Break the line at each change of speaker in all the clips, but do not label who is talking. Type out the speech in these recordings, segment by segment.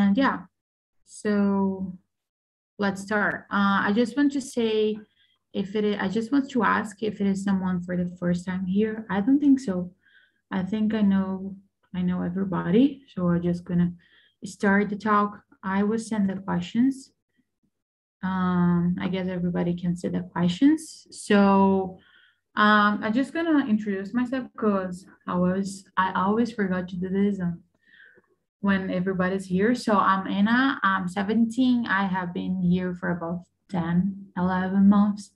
And yeah, so let's start. I just want to say I just want to ask if it is someone for the first time here. I don't think so. I think I know everybody. So we're just gonna start the talk. I will send the questions. I guess everybody can see the questions. So I'm just gonna introduce myself because I always forgot to do this when everybody's here. So I'm Anna, I'm 17. I have been here for about 10, 11 months.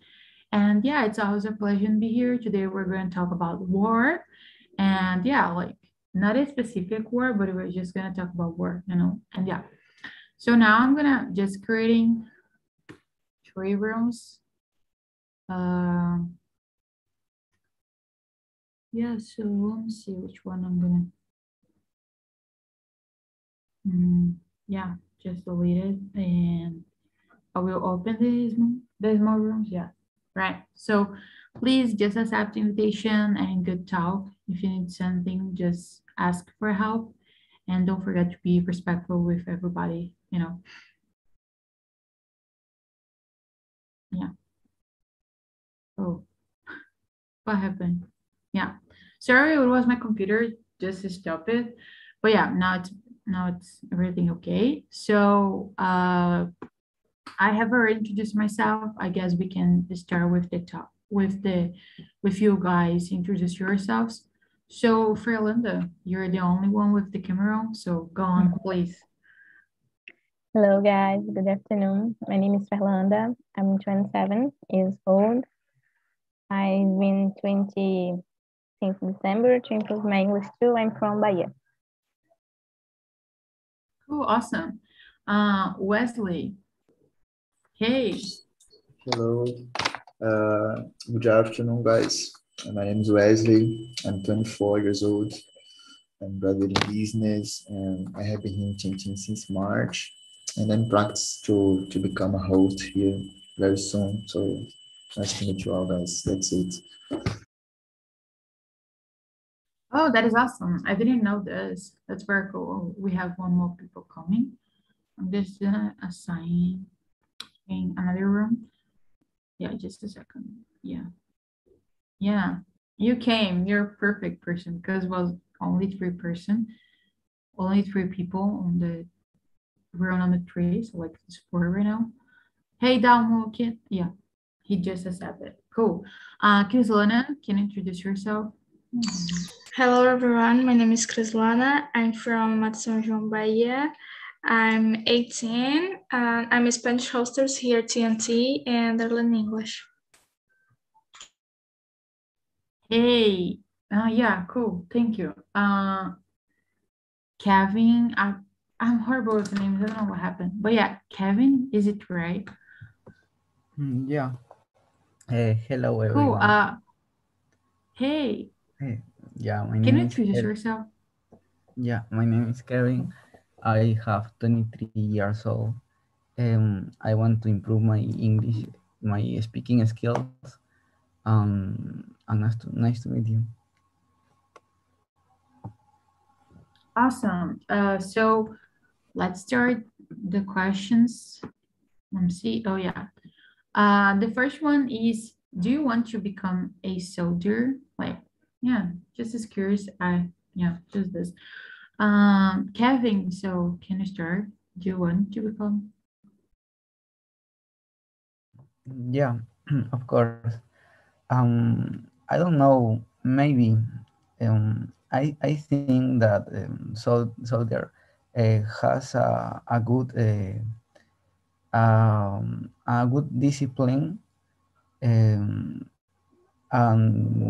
And yeah, it's always a pleasure to be here. Today we're going to talk about war. And yeah, like not a specific war, but we're just going to talk about war, you know? And yeah. So now I'm going to just creating 3 rooms. Yeah, so let me see which one I'm going to, yeah, just delete it. And I will open these more rooms. Yeah, right. So please just accept the invitation and good talk. If you need something, just ask for help. And don't forget to be respectful with everybody, you know. Yeah. Oh, what happened? Yeah. Sorry, it was my computer. Just stop it. But yeah, now it's everything okay. So I have already introduced myself. I guess we can start with the talk with you guys. Introduce yourselves. So Fernanda, you're the only one with the camera on, so go on, please.
Hello guys, good afternoon. My name is Fernanda. I'm 27 years old. I've been 20 since December to improve my English too. I'm from Bahia.
Cool, awesome. Wesley. Hey.
Hello. Good afternoon, guys. My name is Wesley. I'm 24 years old. I'm graduating business, and I have been here in Tintin since March. And I'm practice to become a host here very soon. So nice to meet you all, guys. That's it.
Oh, that is awesome. I didn't know this. That's very cool. We have one more people coming. I'm just gonna assign in another room. Yeah, just a second. Yeah. Yeah. You came. You're a perfect person because it was only 3 person, only 3 people on the room number 3. So like it's 4 right now. Hey, Dalmo, kid. Yeah, he just accepted. Cool. Krislana, can you introduce yourself?
Hello everyone, my name is Krislana. I'm from São João, Bahia. I'm 18 and I'm a Spanish hostess here at TNT and I learn English.
Hey, yeah, cool. Thank you. Kevin, I'm horrible with names. I don't know what happened. But yeah, Kevin, is it right?
Yeah. Hello everyone.
Cool. Hey.
Yeah, my
Can
name
you
is
introduce yourself?
Yeah, my name is Kevin. I have 23 years old. I want to improve my English, my speaking skills. And nice to meet you.
Awesome. So let's start the questions. Let me see. Oh yeah. The first one is, do you want to become a soldier? Like, yeah, just as curious. Yeah, just this. Kevin, so can you start? Do you want to become?
Yeah, of course. I don't know. Maybe. I think that soldier has a good discipline, and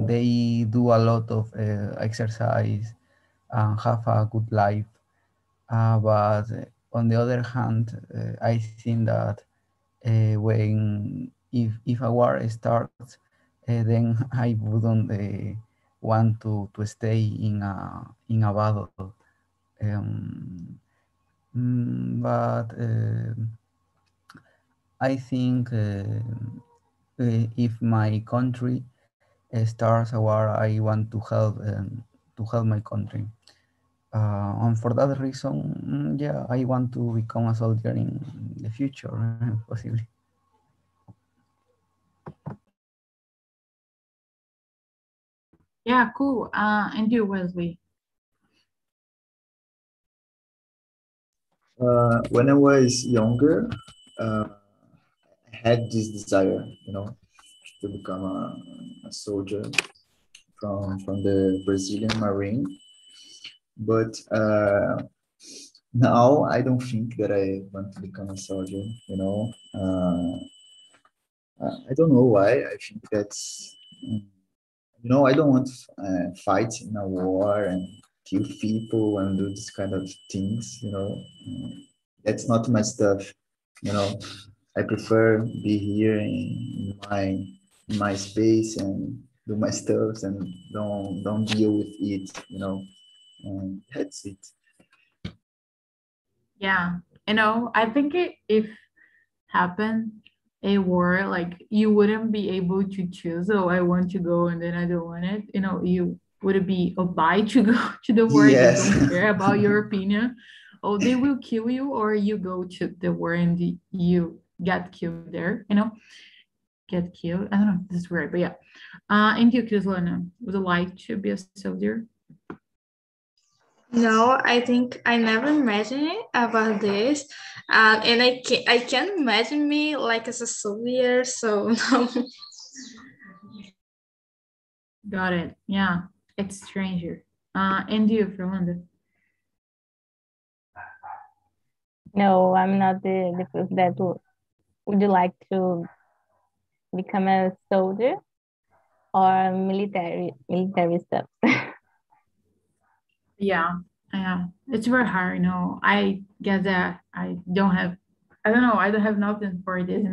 they do a lot of exercise and have a good life. But on the other hand, I think that when if a war starts, then I wouldn't want to stay in a battle. But I think if my country starts a war, I want to help my country. And for that reason, yeah, I want to become a soldier in the future, possibly.
Yeah, cool. And you, Wesley?
When I was younger, I had this desire, to become a soldier from the Brazilian Marine. But now I don't think that I want to become a soldier, I don't know why. I think that's, I don't want to fight in a war and kill people and do this kind of things, That's not my stuff, you know. I prefer be here in my space and do my stuff and don't deal with it, And that's it.
Yeah, I think if happened a war, like you wouldn't be able to choose, oh, I want to go and then I don't want it. You would be obliged to go to the war. They
Yes.
don't care about your opinion. Oh, they will kill you, or you go to the war and you get killed there, get killed. I don't know, this is weird, but yeah. And you, Kislana, would you like to be a soldier?
No, I think I never imagined about this, and I can't imagine me like as a soldier. So no.
Got it. Yeah, it's stranger. And you, Fernanda?
No, I'm not the person that would you like to become a soldier or military stuff.
Yeah, yeah. It's very hard, I guess that I don't know, I don't have nothing for this,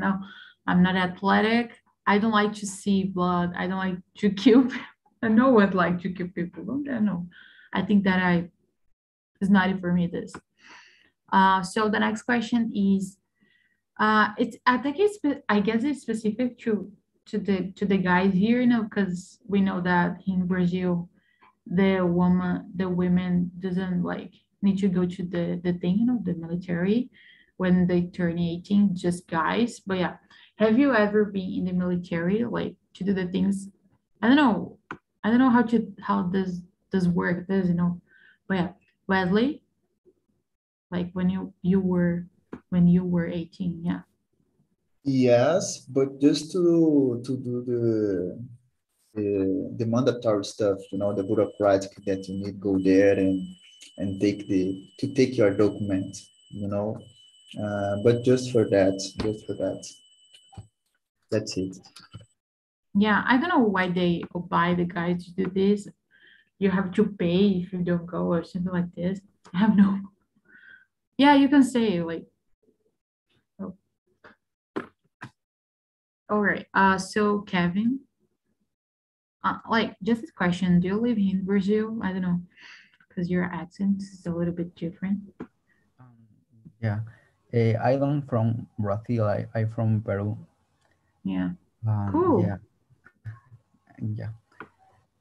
I'm not athletic. I don't like to see blood. I don't like to kill people. I know what like to kill people. I don't know. I think that it's not for me this. So the next question is, it's I think I guess it's specific to the guys here, because we know that in Brazil the women doesn't like need to go to the thing, the military when they turn 18, just guys. But yeah, have you ever been in the military, like to do the things? I don't know how does work this, but yeah, Wesley, like when you were 18, yeah.
Yes, but just to do the mandatory stuff, the bureaucratic that you need go there and take your document, but just for that, that's it.
Yeah, I don't know why they buy the guys to do this. You have to pay if you don't go or something like this. I have no. Yeah, you can say like. Oh, all right. So Kevin, like just a question. Do you live in Brazil? I don't know, because your accent is a little bit different.
Um, yeah, I don't from Brazil. I from Peru.
Yeah.
Yeah,
Cool.
yeah.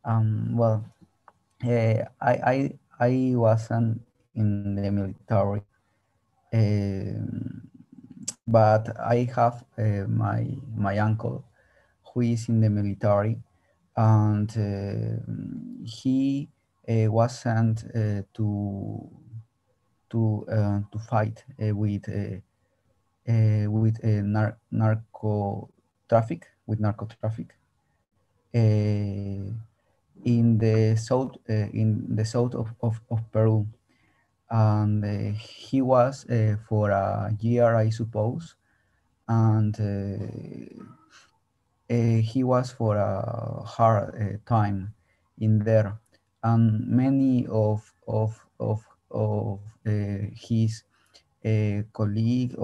Well, I wasn't in the military, um, but I have my uncle who is in the military, and he was sent to fight with narco traffic in the south of Peru, and he was for a year, I suppose, and he was for a hard time in there, and many of his colleagues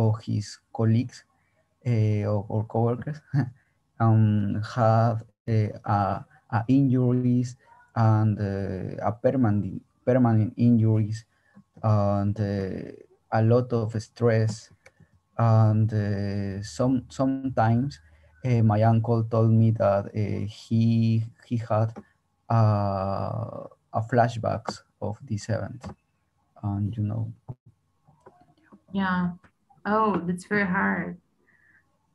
or coworkers have injuries and a permanent injuries and a lot of stress, and sometimes my uncle told me that he had a flashbacks of this event. and
Yeah. Oh, that's very hard.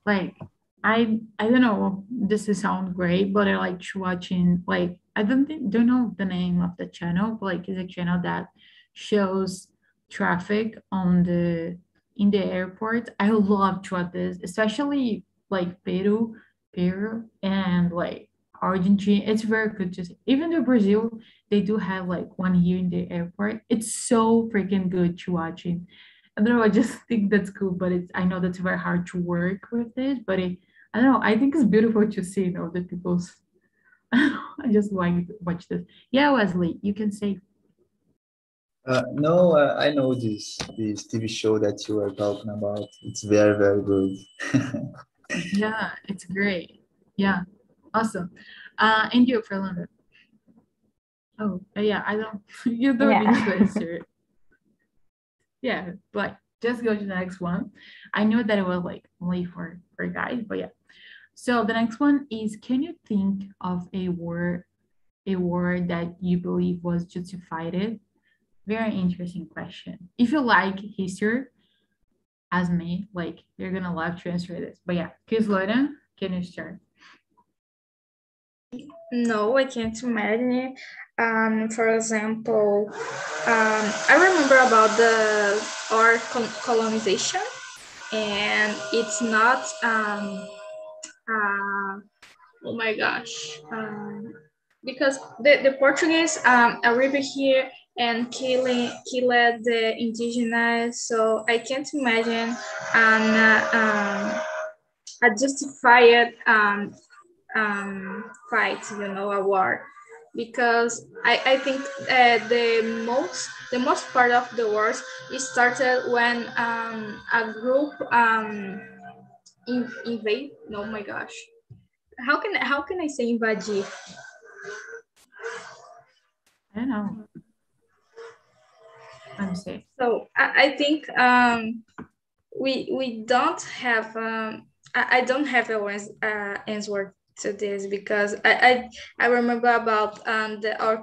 Like, I don't know, this is sound great, but I like watching, like, I don't know the name of the channel, but like it's a channel that shows traffic on the in the airport. I love to watch this, especially like Peru and like Argentina. It's very good to see. Even though Brazil, they do have like one here in the airport. It's so freaking good to watching. I don't know, I just think that's cool, but I know that's very hard to work with it, but I don't know, I think it's beautiful to see, the people's, I just like to watch this. Yeah, Wesley, you can say.
No, I know this TV show that you are talking about. It's very, very good.
Yeah, it's great. Yeah, awesome. And you, Fernanda. Oh, yeah, I don't, you don't need to
Yeah.
answer. Yeah, but just go to the next one. I know that it was like only for guys, but yeah. So the next one is, can you think of a word that you believe was justified? Very interesting question. If you like history, as me, like you're gonna love to answer this. But yeah, Kislora, can you start?
No, I can't imagine. For example, I remember about our colonization, and it's not. Oh my gosh. Because the Portuguese arrived here and killed the indigenous, so I can't imagine a justified fight, a war, because I think the most part of the wars it started when a group invade. Oh my gosh, how can I say invadir?
I don't know. Let me see.
So I think we don't have I don't have a answer to this, because I remember about our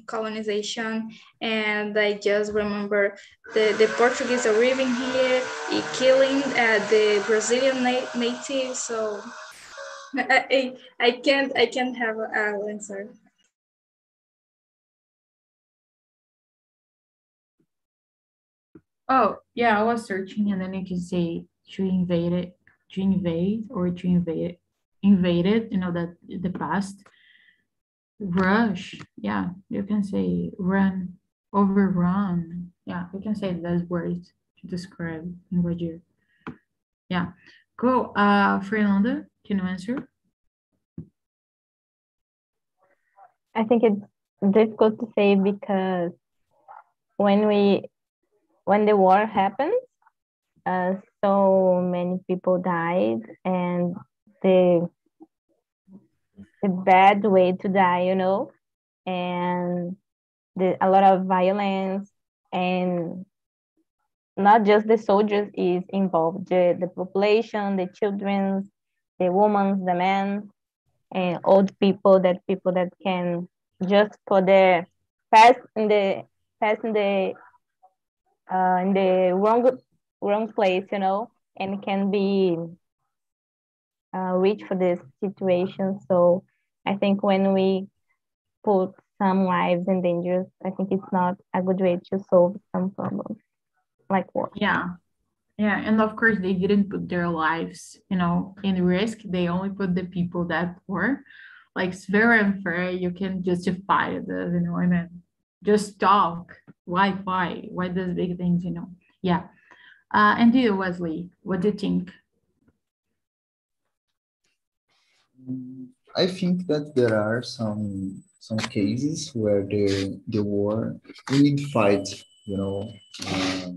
colonization, and I just remember the Portuguese arriving here, killing the Brazilian natives. So I can't have an answer.
Oh, yeah, I was searching and then you can say to invade or to invaded, that the past. Rush, yeah, you can say run, overrun. Yeah, you can say those words to describe invadir. Yeah, cool. Fernanda, can you answer?
I think it's difficult to say because when the war happened, so many people died, and the bad way to die, and a lot of violence, and not just the soldiers is involved, the population, the children, the women, the men, and old people, that can just put their pass in the wrong place, and can be reach for this situation. So I think when we put some lives in danger, I think it's not a good way to solve some problems like war.
Yeah, yeah, and of course they didn't put their lives, in risk. They only put the people that were. Like it's very unfair. You can justify this, and then just talk. Why those big things? Yeah. And you, Wesley, what do you think?
I think that there are some cases where the war we need fight, you know. Uh,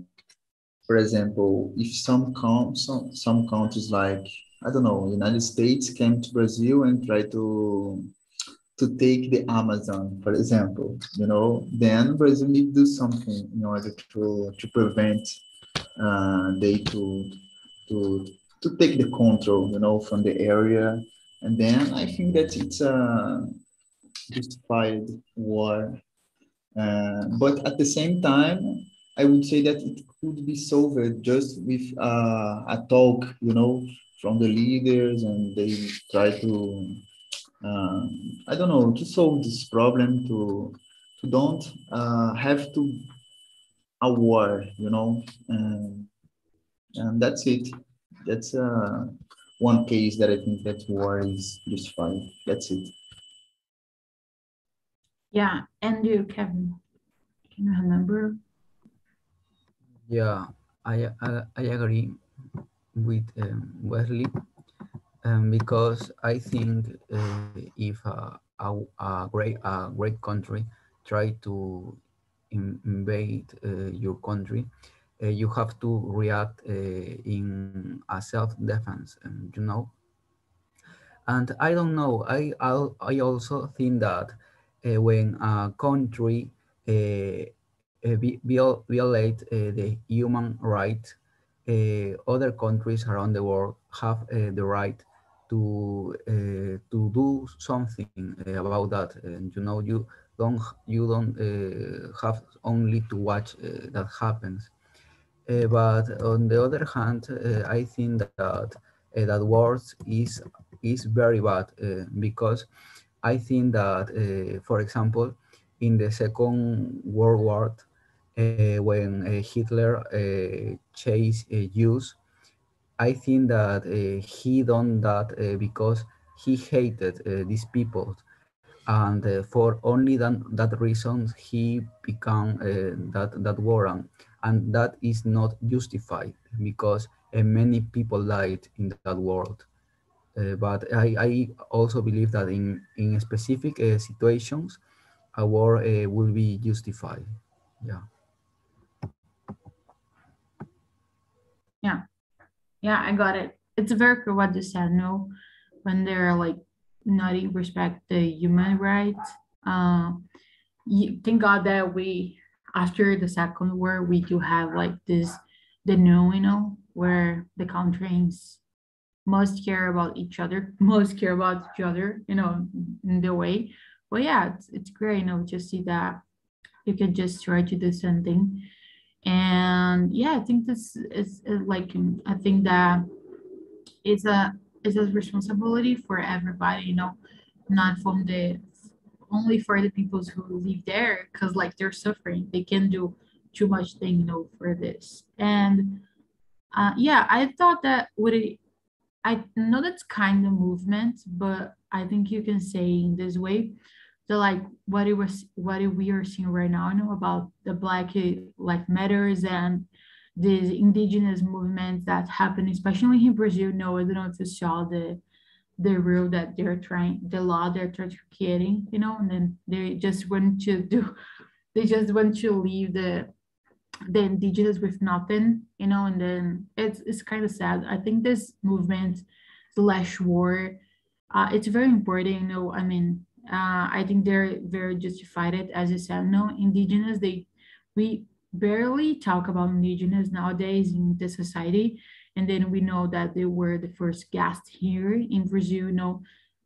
for example, if some countries like I don't know, United States came to Brazil and try to take the Amazon, for example, then Brazil need to do something in order to prevent they to to take the control, from the area. And then I think that it's a justified war. But at the same time, I would say that it could be solved just with a talk, from the leaders, and they try to, I don't know, to solve this problem, to don't have to a war, and that's it. That's one case that I think that war is justified. That's it.
Yeah, and you, Kevin, can you remember?
Yeah, I agree with Wesley, because I think if a great country try to invade your country, you have to react in a self-defense, And I don't know. I also think that when a country violate the human right, other countries around the world have the right to do something about that. And you don't have only to watch that happens. But on the other hand, I think that words is very bad, because I think that, for example, in the Second World War, when Hitler chased Jews, I think that he done that because he hated these people, and for only that reason he became that war, and that is not justified, because many people died in that world. But I also believe that in specific situations, a war will be justified. Yeah.
Yeah, yeah, I got it. It's very cool what you said, no, when they're like not even respect the human rights. Thank God that we, after the Second War, we do have like this, the no, where the countries must care about each other, must care about each other, in the way. But yeah, it's great, to see that you can just try to do something. And yeah, I think this is like, I think that it's a responsibility for everybody, not from the only for the people who live there, because like they're suffering, they can do too much thing, for this. And yeah, I thought that would it, I know that's kind of movement, but I think you can say in this way that like what we are seeing right now, about the Black Lives Matters and these indigenous movements that happen, especially in Brazil. No, I don't know if you saw the rule that they're trying, the law they're trying to creating, and then they just want to do, they just want to leave the indigenous with nothing, and then it's kind of sad. I think this movement slash war, it's very important, I mean, I think they're very justified it, as you said, no, indigenous, we barely talk about indigenous nowadays in the society, and then we know that they were the first guests here in Brazil,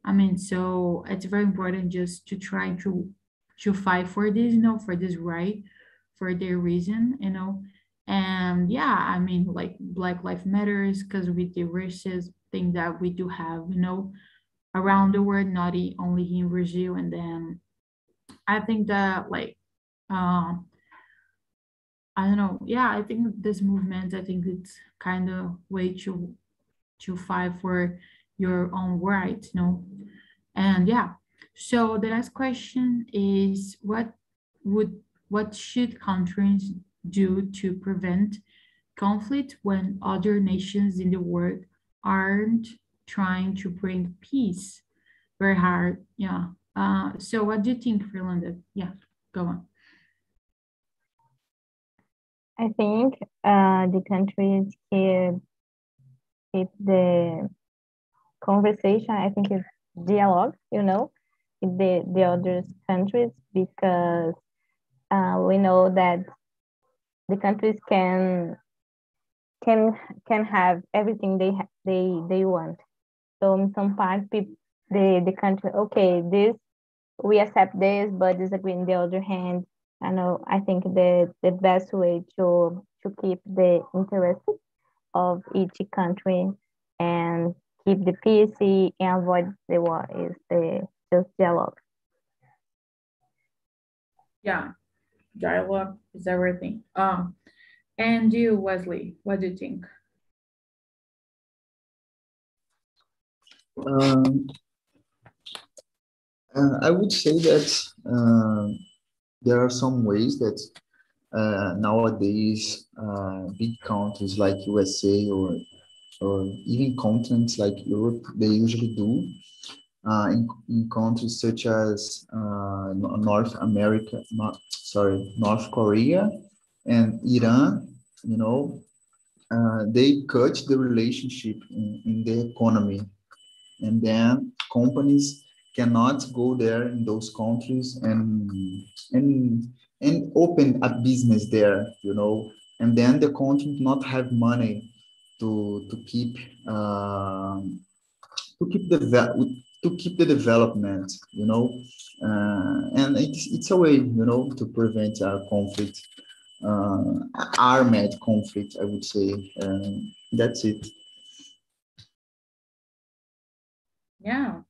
I mean, so it's very important just to try to fight for this, for this right, for their reason, and yeah, I mean, like Black Lives Matters, because with the racist thing that we do have, around the world, not only in Brazil. And then I think that like, I don't know, yeah, I think this movement, I think it's kind of way to fight for your own rights, and yeah. So the last question is, would what should countries do to prevent conflict when other nations in the world aren't trying to bring peace? Very hard, yeah. So what do you think, Fernanda? Yeah, go on.
I think the countries keep the conversation, I think it's dialogue, with the other countries, because we know that the countries can have everything they want. So in some parts, the country, okay, this we accept this, but disagree on the other hand. I know, I think the best way to keep the interest of each country and keep the peace and avoid the war is the just dialogue.
Yeah, dialogue is everything. And you, Wesley, what do you think?
I would say that there are some ways that nowadays big countries like USA or even continents like Europe, they usually do in countries such as North America, North Korea and Iran, you know, they cut the relationship in the economy, and then companies cannot go there in those countries and and open a business there, you know, and then the country not have money to keep to keep the to keep the development, you know, and it's a way, you know, to prevent a conflict, armed conflict, I would say. That's it.
Yeah,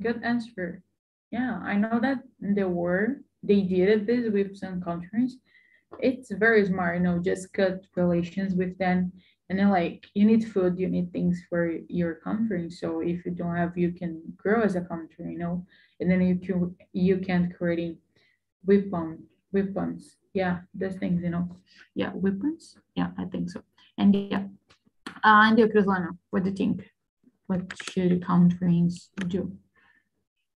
good answer. Yeah, I know that in the war they did this with some countries. It's very smart, just cut relations with them. And then like you need food, you need things for your country. So if you don't have, you can grow as a country. And then you can create weapons. Yeah, those things. Yeah, weapons. Yeah, I think so. And yeah, and you, Crislana, what do you think? What should countries do?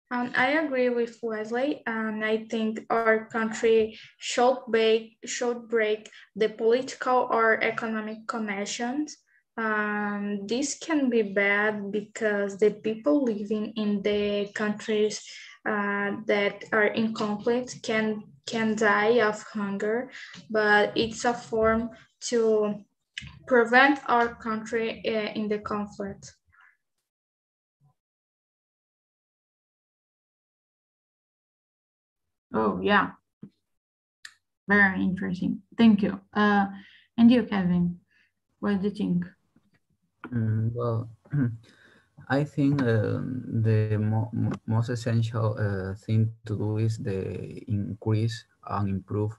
I agree with Wesley, and I think our country should break the political or economic connections. This can be bad because the people living in the countries that are in conflict can die of hunger, but it's a form to prevent our country in the conflict.
Oh yeah, very interesting. Thank you. And you, Kevin, what do you think?
Well, I think the most essential thing to do is the increase and improve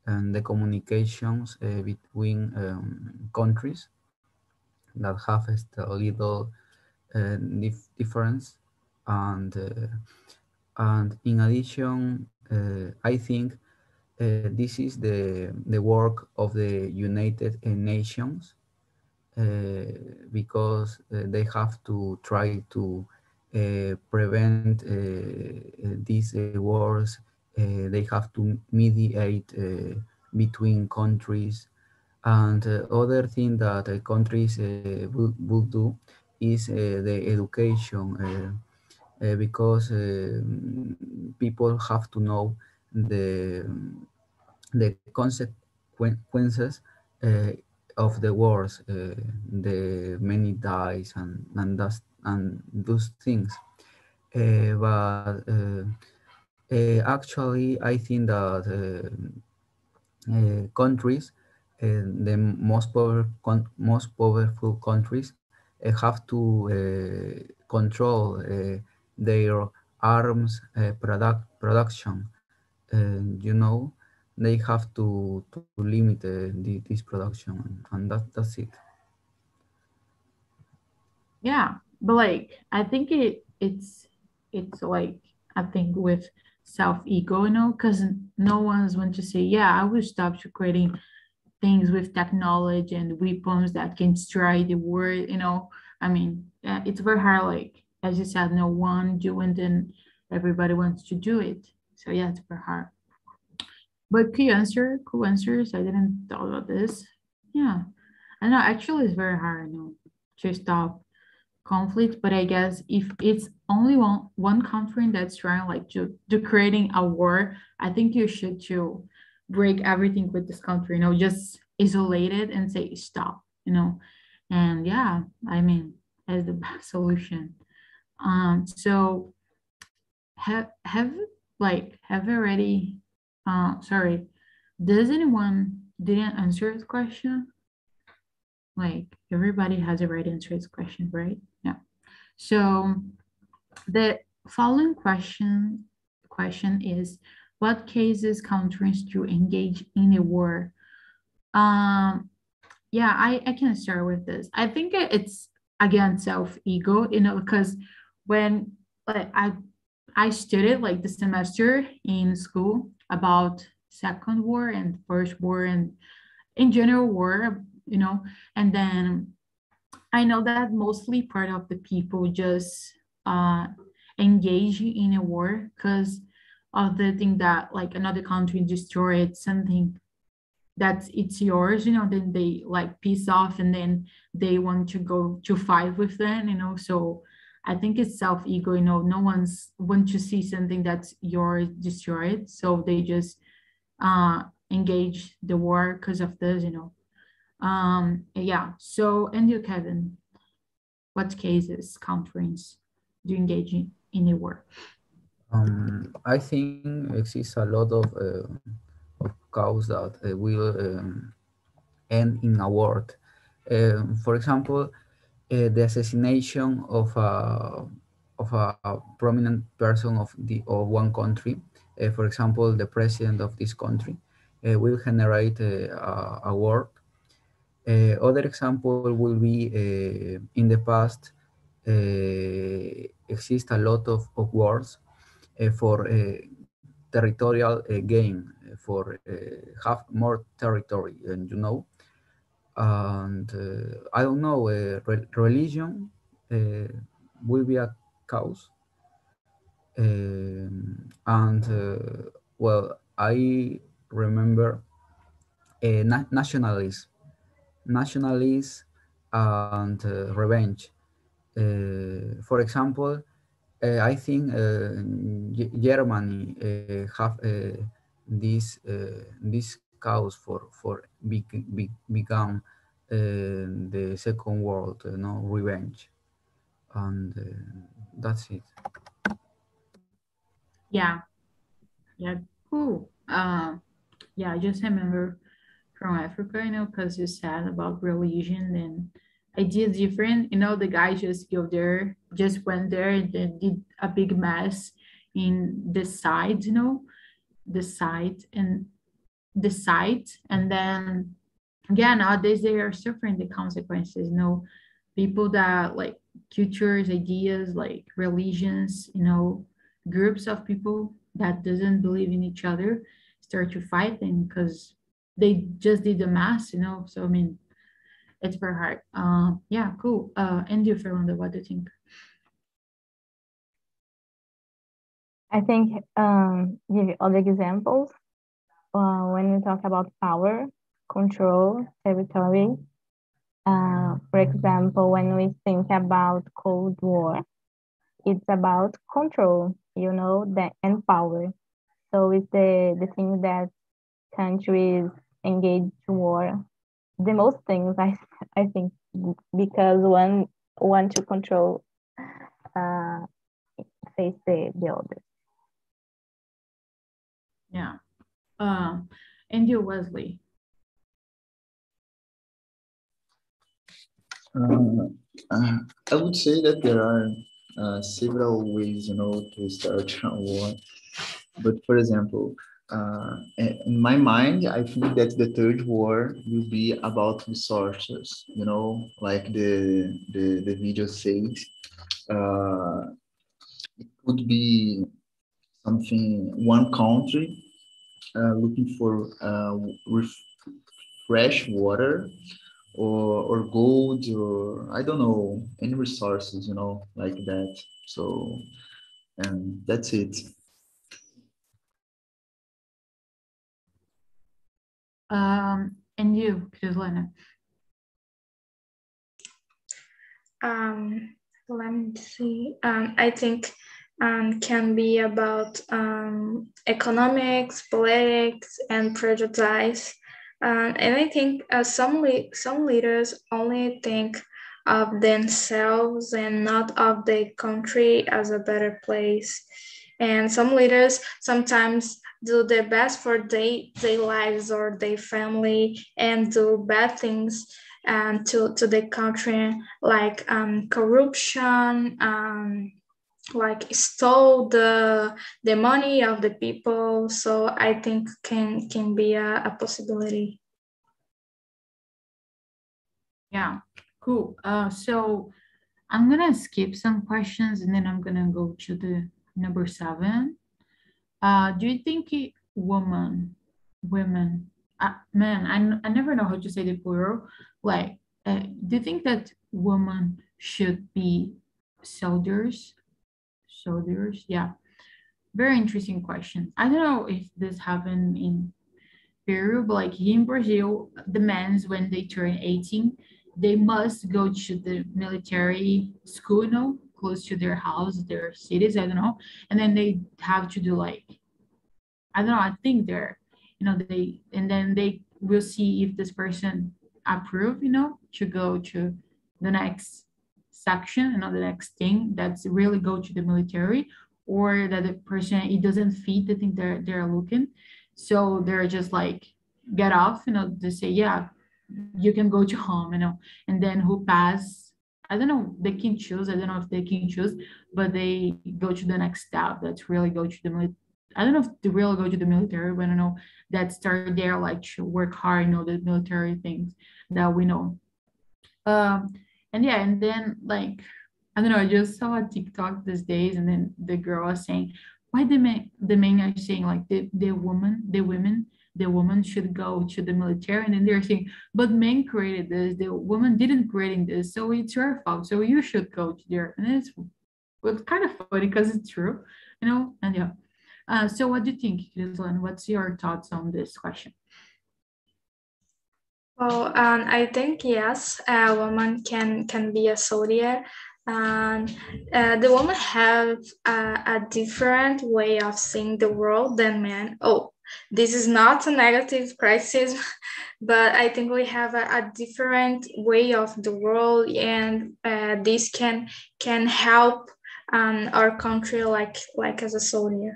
the communications between countries that have a little difference, and in addition, I think this is the work of the United Nations, because they have to try to prevent these wars. They have to mediate between countries, and other thing that countries will do is the education, because people have to know the the consequences of the wars, the many dies and those things. But actually, I think that countries, the most powerful countries, have to control their arms production. They have to limit this production, and that's it.
Yeah, but like I think it's like I think with self ego, because no one's going to say, yeah, I will stop creating things with technology and weapons that can destroy the world. I mean, it's very hard, like as you said, no one do, and then everybody wants to do it. So yeah, it's very hard. But cool answers. I didn't thought about this. Yeah, I know. Actually, it's very hard, to stop conflict. But I guess if it's only one country that's trying like to creating a war, I think you should to break everything with this country. Just isolate it and say stop. And yeah, I mean, as the best solution. So have you already Sorry, does anyone didn't answer the question? Like everybody has a right answer to this question, right? Yeah. So the following question is, what cases countries to engage in a war? Yeah, I can start with this. I think it's again self-ego, because when like I studied like the semester in school about second war and first war and in general war, and then I know that mostly part of the people just uh, engage in a war because of the thing that like another country destroyed something that's it's yours, then they like piece off and then they want to go to fight with them, so I think it's self-ego, no one's want to see something that's yours destroyed, so they just engage the war because of this, yeah. So, and you, Kevin, what cases countries do you engage in a war?
I think exists a lot of cause that will end in a war. For example, the assassination of a prominent person of one country, for example, the president of this country, will generate a war. Other example will be in the past exist a lot of wars for territorial gain, for have more territory, and and I don't know, religion will be a cause. And well, I remember nationalism and revenge. For example, I think Germany have this cause for become the Second World, revenge, and that's it.
Yeah, yeah, cool. Yeah, I just remember from Africa, because you said about religion and ideas different. The guy just just went there and then did a big mess in the side, the site and the site. And then, yeah, nowadays they are suffering the consequences, people that like cultures, ideas, like religions, groups of people that doesn't believe in each other start to fight them because they just did the mass, so I mean it's very hard. Yeah, cool. And you, Fernanda, what do you think?
I think give other examples when we talk about power, control, territory. For example, when we think about Cold War, it's about control, and power. So it's the thing that countries engage war. The most things I think because one want to control uh, face the other.
Yeah. And you, Wesley?
I would say that there are several ways, to start a war. But for example, in my mind, I think that the third war will be about resources. Like the video says, it could be something one country looking for fresh water or gold or I don't know any resources like that, so and that's it.
And you, Krislana?
Let me see. I think can be about economics, politics, and prejudice. And I think some leaders only think of themselves and not of the country as a better place. And some leaders sometimes do their best for their lives or their family and do bad things to the country, like corruption, like stole the money of the people. So I think can be a possibility.
Yeah, cool. So I'm gonna skip some questions and then I'm gonna go to the number 7. Do you think women, man, I never know how to say the plural. Like, do you think that women should be soldiers? Soldiers, yeah. Very interesting question. I don't know if this happened in Peru, but like here in Brazil, the men's when they turn 18, they must go to the military school, close to their house, their cities, I don't know. And then they have to do like, I don't know, I think and then they will see if this person approve, to go to the next section, the next thing that's really go to the military, or that the person, it doesn't fit the thing they're looking. So they're just like, get off, they say, yeah, you can go to home, and then who pass, I don't know, they can choose, I don't know if they can choose, but they go to the next step, that's really go to the military. I don't know if they really go to the military, but I don't know that start there, like to work hard, the military things that we know. Um, and yeah, and then like, I don't know, I just saw a TikTok these days, and then the girl was saying, why the men are saying like the woman should go to the military, and then they're saying, but men created this, the woman didn't create this, so it's your fault, so you should go to there. And it's kind of funny because it's true, and yeah. So what do you think, Rizlan? What's your thoughts on this question?
Well, I think yes, a woman can be a soldier, and the woman have a different way of seeing the world than men. Oh, this is not a negative criticism, but I think we have a different way of the world, and this can help our country like as a soldier.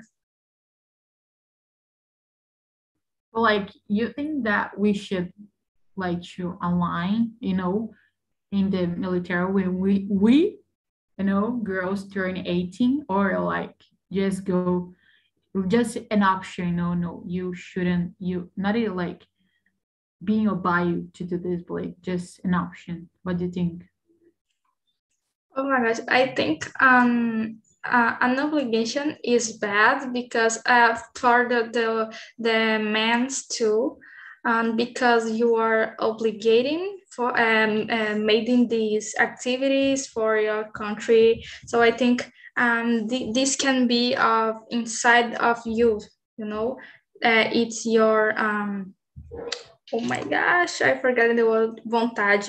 Well, like, you think that we should like to align, in the military when we girls turn 18, or like just go, just an option, no, you shouldn't, you not even like being obliged to do this, but like just an option. What do you think?
Oh my gosh, I think an obligation is bad because for the men's too, because you are obligating for making these activities for your country. So I think this can be inside of you, it's your oh my gosh, I forgot the word vontade,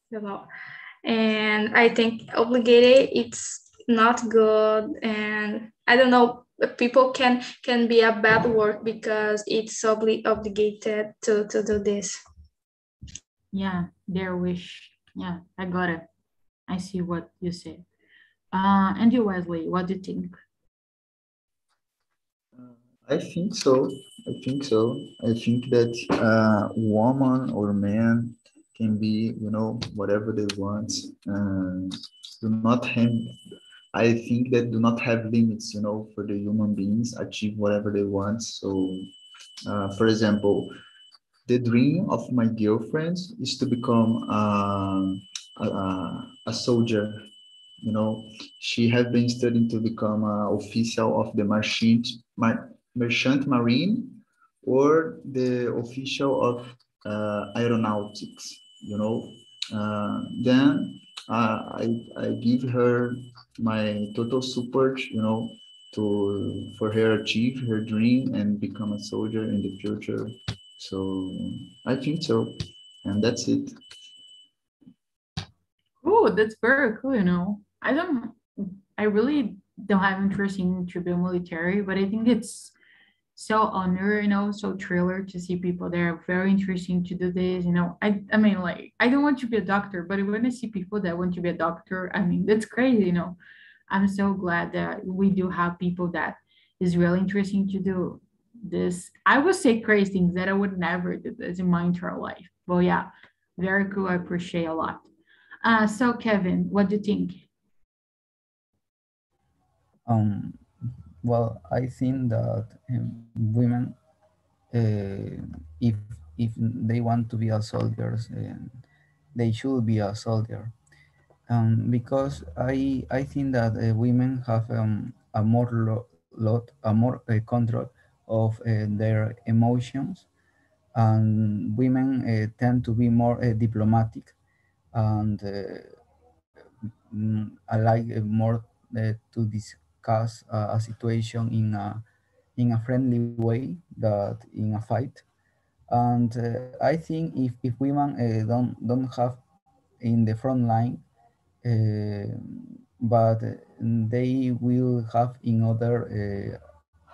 you know and I think obligated it's not good, and I don't know, people can be a bad word because it's obligated to do this.
Yeah, their wish. Yeah, I got it. I see what you said. And you, Wesley, what do you think?
I think so. I think so. I think that woman or man can be, whatever they want. Do not have. I think that do not have limits, for the human beings achieve whatever they want. So, for example, the dream of my girlfriend is to become a soldier. She has been studying to become an official of the merchant marine, or the official of aeronautics. Then I give her my total support. For her achieve her dream and become a soldier in the future. So I think so, and that's it.
Oh, that's very cool, I really don't have interest in to be military, but I think it's so honor, so thriller to see people that are very interesting to do this, I mean, like, I don't want to be a doctor, but when I see people that want to be a doctor, I mean, that's crazy, I'm so glad that we do have people that is really interesting to do this. I would say crazy things that I would never do this in my entire life. But yeah, very cool. I appreciate a lot. So Kevin, what do you think?
Um, well, I think that women, if they want to be a soldiers, they should be a soldier. Because I think that women have a more a more control of their emotions, and women tend to be more diplomatic, and I like more to discuss a situation in a friendly way that in a fight. And I think if women don't have in the front line, uh, but they will have in other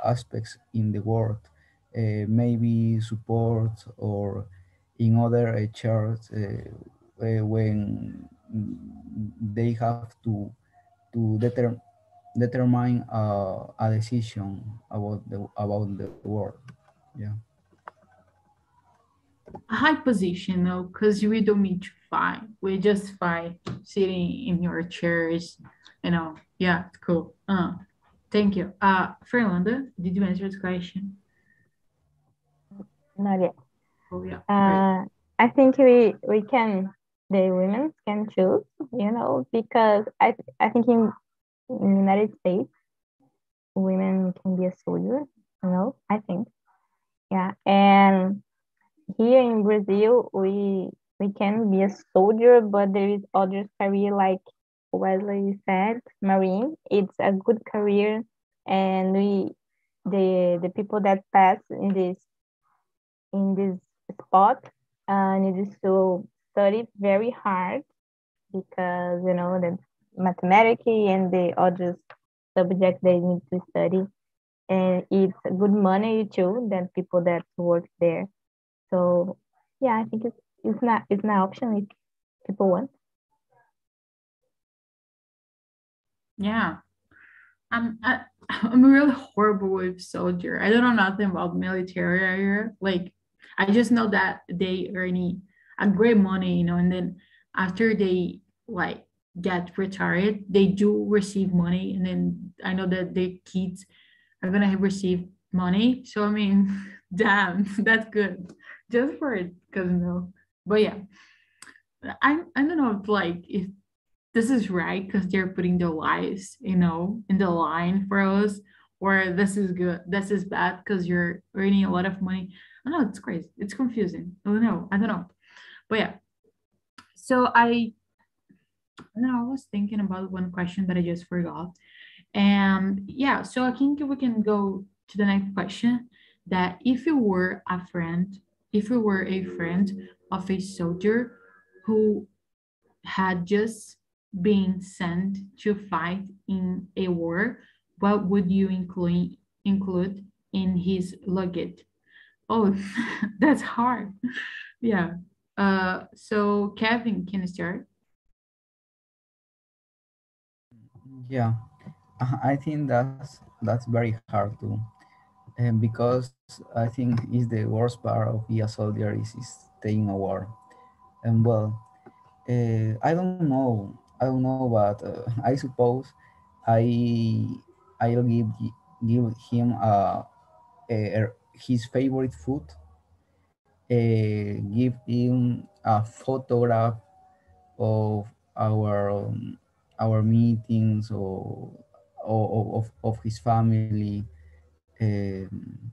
aspects in the world, maybe support or in other charts when they have to determine a decision about the world. Yeah.
A high position, though, because we don't need to fight. We just fight sitting in your chairs, Yeah, it's cool. Thank you. Fernanda, did you answer this question?
Not yet.
Oh yeah, great.
I think we can, the women can choose, because I think in United States, women can be a soldier, I think. Yeah. And here in Brazil, we can be a soldier, but there is other career like Wesley said, marine. It's a good career, and the people that pass in this spot need to study very hard because the mathematics and the other subject they need to study, and it's good money too than people that work there. So yeah, I think it's not option if people want.
Yeah, I'm really horrible with soldier. I don't know nothing about military area. Like, I just know that they earning a great money, and then after they like get retired, they do receive money, and then I know that their kids are gonna receive money. So I mean, damn, that's good. Just for it, because But yeah, I don't know if this is right because they're putting their lives, in the line for us, or this is good, this is bad because you're earning a lot of money. I know it's crazy, it's confusing. I don't know. But yeah, so I was thinking about one question that I just forgot. And yeah, so I think we can go to the next question, that if you were a friend of a soldier who had just been sent to fight in a war, what would you include in his luggage? Oh, that's hard. Yeah. So Kevin, can you start?
Yeah, I think that's very hard too, and because I think is the worst part of being a soldier is staying a war. And well, I don't know, but I suppose I I'll give him his favorite food, give him a photograph of our our meetings or of his family, um,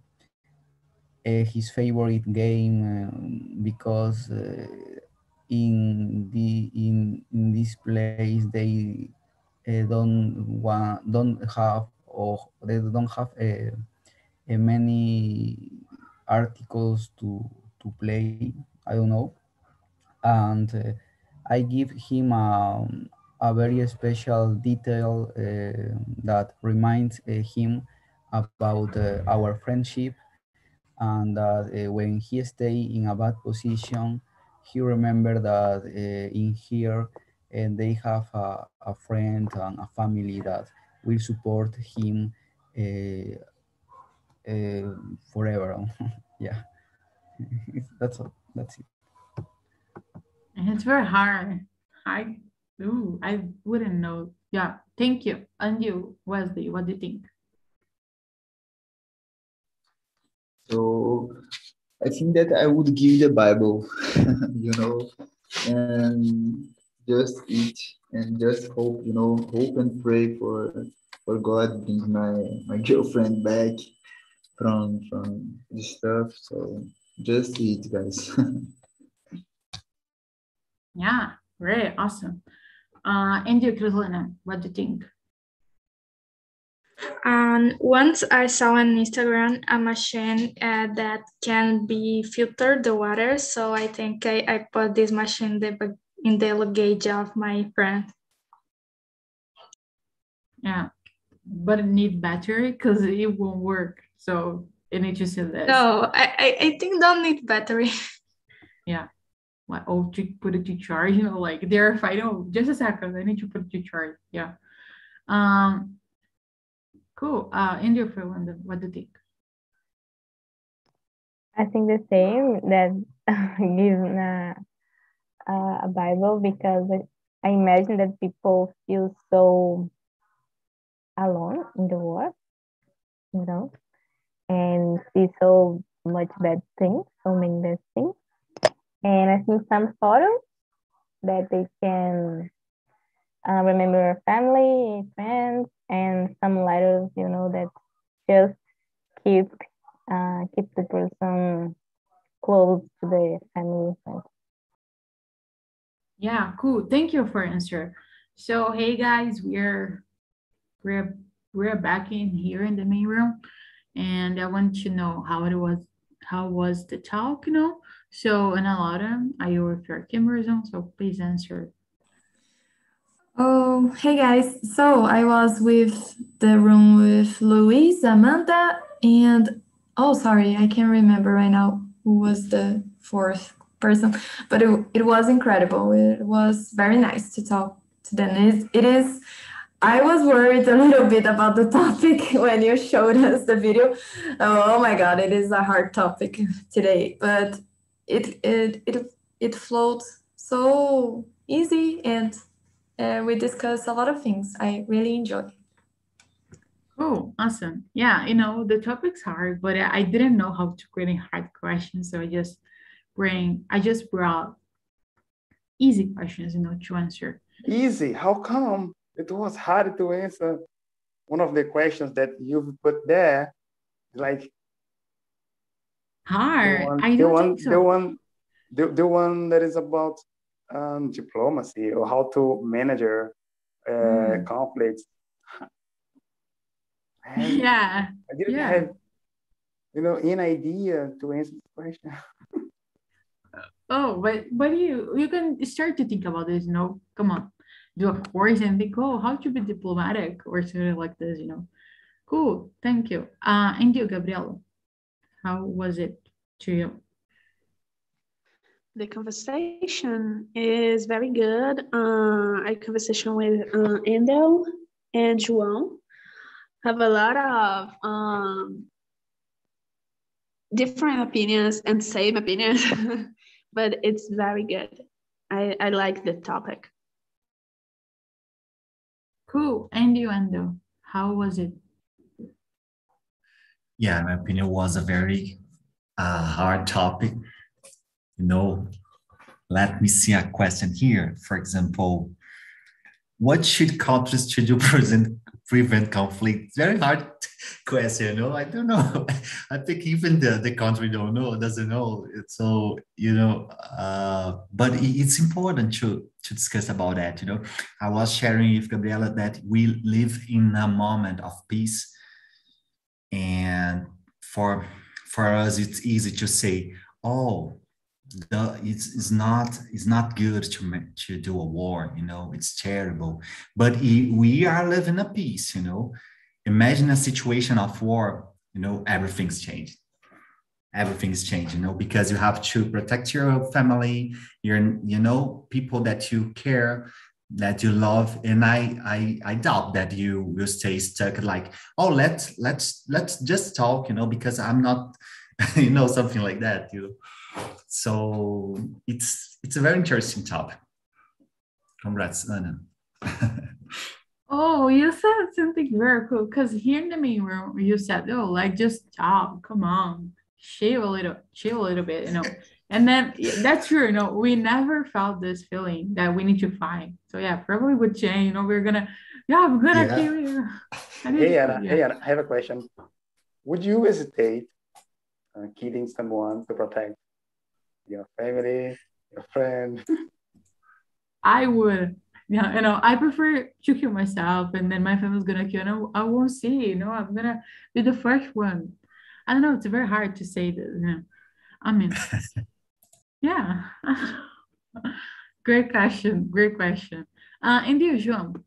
his favorite game, because in this place they don't have, or they don't have many articles to play. I don't know. And I give him a very special detail that reminds him about our friendship, and that when he stay in a bad position, he remember that in here and they have a friend and a family that will support him forever. Yeah, that's all. That's it.
And it's very hard. I wouldn't know. Yeah, thank you. And you, Wesley, what do you think?
So I think that I would give the Bible, and just eat and just hope, hope and pray for God bring my girlfriend back from this stuff. So just eat, guys.
Yeah, great, awesome. And you, Crislina, what do you think?
Once I saw on Instagram a machine that can be filter the water, so I think I put this machine in the luggage of my friend.
Yeah, but it need battery because it won't work. So you need to see this.
No, I think don't need battery.
Yeah. Like, oh, to put it to charge, like they're fighting. Oh, just a second, I need to put it to charge. Yeah. Cool. India, what do you think?
I think the same, that given a Bible, because I imagine that people feel so alone in the world, and see so much bad things, so many bad things. And I think some photos that they can remember family, friends, and some letters, that just keep the person close to the family.
Yeah, cool. Thank you for answer. So hey guys, we're back in here in the main room, and I want to know how was the talk, So and a lot of are you with your cameras on? So please answer.
Oh, hey guys. So I was with the room with Luis, Amanda, and oh, sorry, I can't remember right now who was the fourth person, but it was incredible. It was very nice to talk to them. I was worried a little bit about the topic when you showed us the video. Oh my God, it is a hard topic today, but it flowed so easy, and we discussed a lot of things. I really enjoyed.
Cool, awesome. Yeah, the topic's hard, but I didn't know how to create hard questions, so I just brought easy questions, to answer.
Easy? How come? It was hard to answer one of the questions that you've put there. Like
hard. I don't think so.
The one that is about diplomacy or how to manage conflicts.
Yeah.
I didn't have, an idea to answer the question.
Oh, but you can start to think about this, Come on, do a course and think, oh, how to be diplomatic or something like this, Cool, thank you. And you, Gabriela, how was it to you?
The conversation is very good. I conversation with Endel and João have a lot of different opinions and same opinions, but it's very good. I like the topic.
Cool. And you, Endo, how was it?
Yeah, my opinion was a very hard topic. Let me see a question here. For example, what should countries to do prevent conflict? Very hard question, I don't know. I think even the country doesn't know. So, but it's important to discuss about that, I was sharing with Gabriela that we live in a moment of peace. And for us, it's easy to say, oh, it's not good to do a war, it's terrible. But we are living a peace, Imagine a situation of war, everything's changed. Everything's changed, because you have to protect your family, your, people that you care, that you love, and I doubt that you will stay stuck like, oh, let's just talk, because I'm not, something like that, So it's a very interesting topic. Congrats, Anna.
Oh, you said something very cool, because here in the main room, you said, oh, like, just talk, come on, chill a little bit, And then that's true, we never felt this feeling that we need to fight. So yeah, probably with Jane, we're gonna, I'm gonna kill you.
Hey, Anna, I have a question. Would you hesitate killing someone to protect your family, your friend?
I would. Yeah, I prefer to kill myself, and then my family's gonna kill, and I won't see, I'm gonna be the first one. I don't know, it's very hard to say this, I mean, yeah. Great question, great question. And you, João,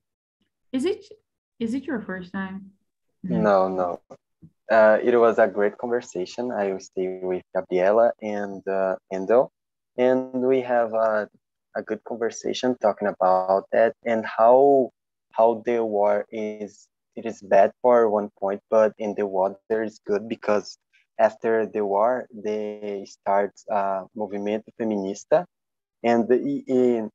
is it your first time?
No. It was a great conversation. I will stay with Gabriela and Endo, and we have a good conversation talking about that and how the war is bad for one point, but in the water is good because after the war they start movimento feminista, and it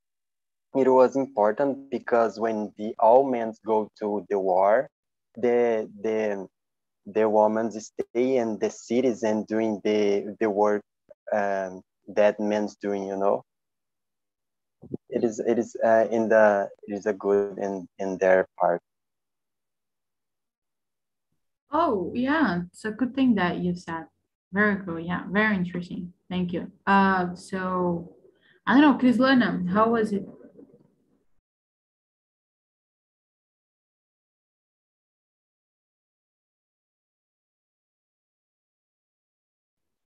was important because when all men go to the war, the women stay in the cities and doing the work that men's doing. It is a good in their part.
Oh yeah, it's a good thing that you said. Very cool. Yeah, very interesting. Thank you. So I don't know, Krislana, how was it?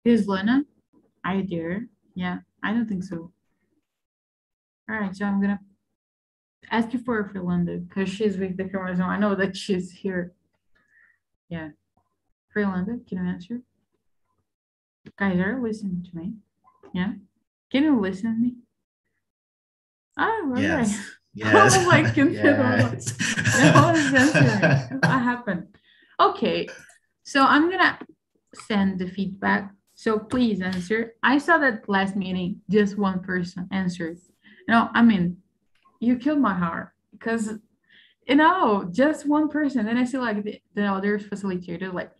Krislana, are you there? Yeah, I don't think so. All right, so I'm gonna ask you for Freelanda because she's with the camera, so I know that she's here. Yeah. Freelanda, can you answer? Guys, are you listening to me? Yeah. Can you listen to me? Oh, all
Yes.
right.
Yes.
I was like confused.
Yes.
What is answering? What happened? Okay. So I'm gonna send the feedback. So please answer. I saw that last meeting, just one person answered. I mean, you killed my heart because just one person. And I see like the other facilitators like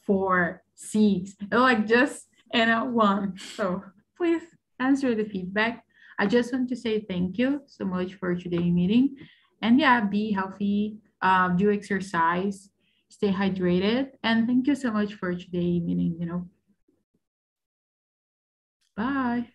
4, 6, and like just one. So please answer the feedback. I just want to say thank you so much for today's meeting. And yeah, be healthy, do exercise, stay hydrated, and thank you so much for today's meeting. Bye.